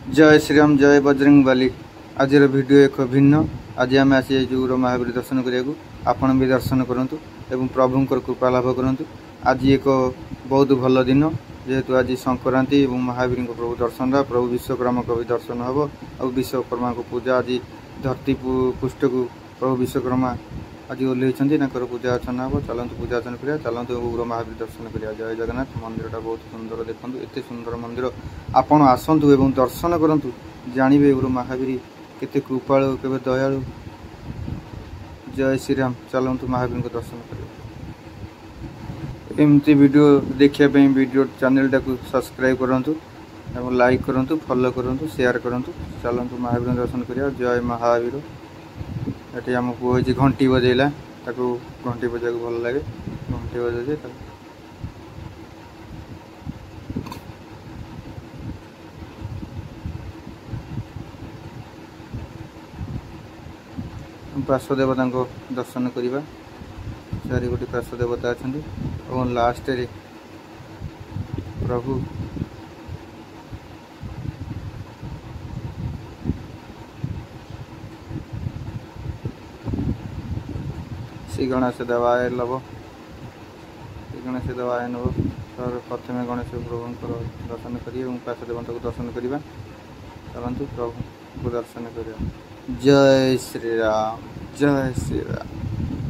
जय श्रीराम जय बजरंग बली। आज वीडियो एक भिन्न। आज आम आसी गुरु महावीर दर्शन करने आपण भी दर्शन करूँ एवं प्रभुंर कृपा लाभ करूँ। आज एक बहुत भल दिन जेहेतु आज संक्रांति और महावीर प्रभु दर्शन प्रभु विश्वकर्मा को भी दर्शन हम और विश्वकर्मा को पूजा आज धरती पृष्ठ को प्रभु विश्वकर्मा आज ओह्लैंकर पूजा अर्चना हम। चलतु पूजा अर्चना करा, चलतु गुरु महावीर दर्शन करा। जय जगन्नाथ। मंदिरटा बहुत सुंदर, देखो एत सुंदर मंदिर। आपण आसतु एवं दर्शन करूँ, जानवे गुरु महावीर केते कृपालु केवे दयालु। जय श्रीराम। चलतु महावीर को दर्शन करा। एमती वीडियो देखिए वीडियो चैनल टाक सब्सक्राइब करूँ, लाइक करूँ, फॉलो करूँ, शेयर करूँ। चलतु महावीर दर्शन करा। जय महावीर। ये आम पुह घंटी बजेला, घंटी बजा भल लगे। घंटी बजे पार्श्व देवता को दर्शन करवा। चारि गोटी पार्श्व देवता अच्छा और लास्ट रे प्रभु श्री गणेश देवाय लव, श्री गणेश देवाय नव। प्रथम गणेश प्रभु दर्शन करिए और पार्श्व देवता को दर्शन करवा। चलतु प्रभु को दर्शन करिए। जय श्री राम जय श्री राम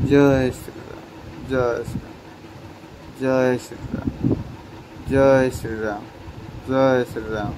जय श्री राम जय श्री राम जय श्री राम जय श्री राम जय श्री राम।